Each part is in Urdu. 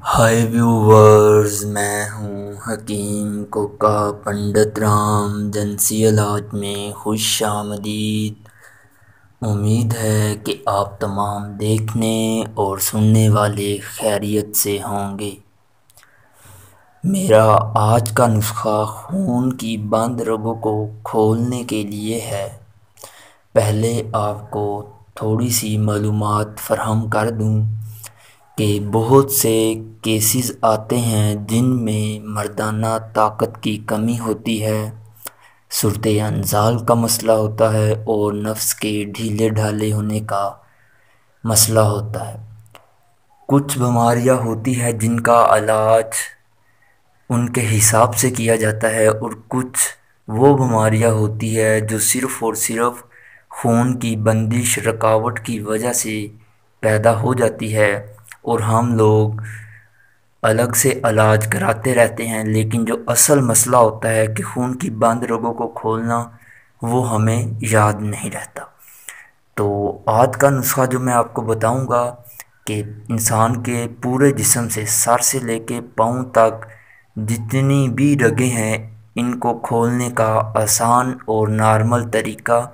ہائے ویورز، میں ہوں حکیم کوکا پنڈت رام جنسی علاج میں خوش آمدید۔ امید ہے کہ آپ تمام دیکھنے اور سننے والے خیریت سے ہوں گے۔ میرا آج کا نسخہ خون کی بند رگوں کو کھولنے کے لیے ہے۔ پہلے آپ کو تھوڑی سی معلومات فراہم کر دوں کہ بہت سے کیسز آتے ہیں جن میں مردانہ طاقت کی کمی ہوتی ہے، صورت انزال کا مسئلہ ہوتا ہے اور نفس کے ڈھیلے ڈھالے ہونے کا مسئلہ ہوتا ہے۔ کچھ بیماریاں ہوتی ہیں جن کا علاج ان کے حساب سے کیا جاتا ہے، اور کچھ وہ بیماریاں ہوتی ہے جو صرف اور صرف خون کی بندش رکاوٹ کی وجہ سے پیدا ہو جاتی ہے، اور ہم لوگ الگ سے علاج کراتے رہتے ہیں، لیکن جو اصل مسئلہ ہوتا ہے کہ خون کی بند رگوں کو کھولنا، وہ ہمیں یاد نہیں رہتا۔ تو آج کا نسخہ جو میں آپ کو بتاؤں گا کہ انسان کے پورے جسم سے سر سے لے کے پاؤں تک جتنی بھی رگیں ہیں، ان کو کھولنے کا آسان اور نارمل طریقہ،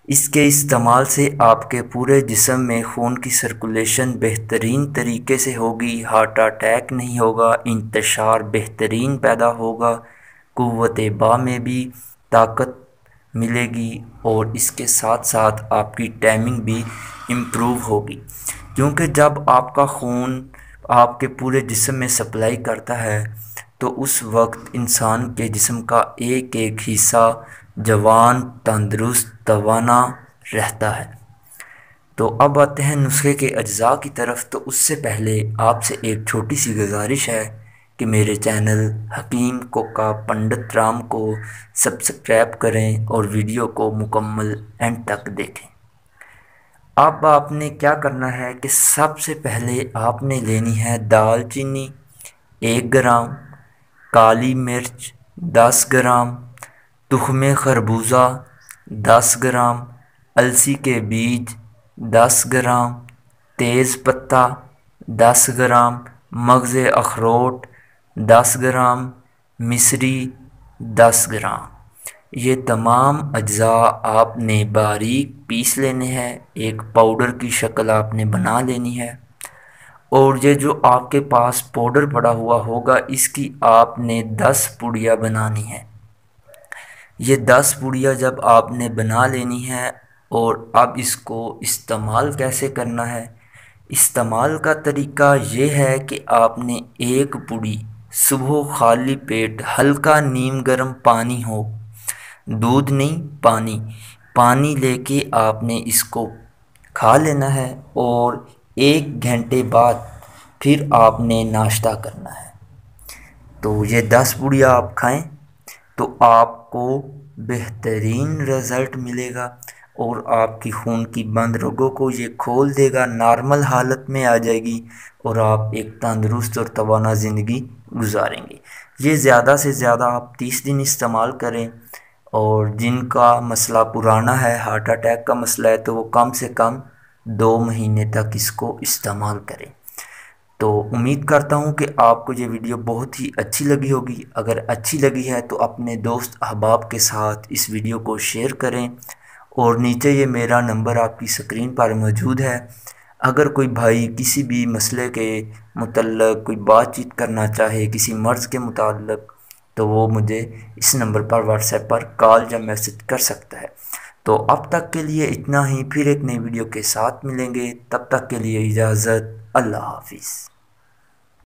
اس کے استعمال سے آپ کے پورے جسم میں خون کی سرکولیشن بہترین طریقے سے ہوگی، ہارٹ اٹیک نہیں ہوگا، انتشار بہترین پیدا ہوگا، قوت باہ میں بھی طاقت ملے گی، اور اس کے ساتھ ساتھ آپ کی ٹائمنگ بھی امپروو ہوگی، کیونکہ جب آپ کا خون آپ کے پورے جسم میں سپلائی کرتا ہے تو اس وقت انسان کے جسم کا ایک ایک حصہ جوان، تندرست، توانا رہتا ہے۔ تو اب آتے ہیں نسخے کے اجزاء کی طرف۔ تو اس سے پہلے آپ سے ایک چھوٹی سی گزارش ہے کہ میرے چینل حکیم کوکا پنڈت رام کو سبسکرائب کریں اور ویڈیو کو مکمل اینڈ تک دیکھیں۔ اب آپ نے کیا کرنا ہے کہ سب سے پہلے آپ نے لینی ہے دال چینی 1 گرام، کالی مرچ 10 گرام، تخم خربوزہ 10 گرام، السی کے بیج 10 گرام، تیز پتہ 10 گرام، مغز اخروٹ 10 گرام، مصری 10 گرام۔ یہ تمام اجزاء آپ نے باریک پیس لینے ہیں، ایک پاؤڈر کی شکل آپ نے بنا لینی ہے، اور یہ جو آپ کے پاس پاؤڈر پڑا ہوا ہوگا اس کی آپ نے 10 پوڑیاں بنانی ہیں۔ یہ 10 پوڑیاں جب آپ نے بنا لینی ہے، اور اب اس کو استعمال کیسے کرنا ہے؟ استعمال کا طریقہ یہ ہے کہ آپ نے ایک پوڑی صبح خالی پیٹ ہلکا نیم گرم پانی ہو، دودھ نہیں، پانی لے کے آپ نے اس کو کھا لینا ہے، اور 1 گھنٹے بعد پھر آپ نے ناشتہ کرنا ہے۔ تو یہ 10 پوڑیاں آپ کھائیں تو آپ کو بہترین رزلٹ ملے گا، اور آپ کی خون کی بند رگوں کو یہ کھول دے گا، نارمل حالت میں آ جائے گی، اور آپ ایک تندرست اور توانا زندگی گزاریں گے۔ یہ زیادہ سے زیادہ آپ 30 دن استعمال کریں، اور جن کا مسئلہ پرانا ہے، ہارٹ اٹیک کا مسئلہ ہے، تو وہ کم سے کم 2 مہینے تک اس کو استعمال کریں۔ تو امید کرتا ہوں کہ آپ کو یہ ویڈیو بہت ہی اچھی لگی ہوگی۔ اگر اچھی لگی ہے تو اپنے دوست احباب کے ساتھ اس ویڈیو کو شیئر کریں، اور نیچے یہ میرا نمبر آپ کی سکرین پر موجود ہے۔ اگر کوئی بھائی کسی بھی مسئلے کے متعلق کوئی بات چیت کرنا چاہے، کسی مرض کے متعلق، تو وہ مجھے اس نمبر پر واٹس ایپ پر کال یا میسج کر سکتا ہے۔ تو اب تک کے لیے اتنا ہی، پھر ایک نئی ویڈیو کے ساتھ ملیں گے، تب تک کے لیے اجازت، اللہ حافظ۔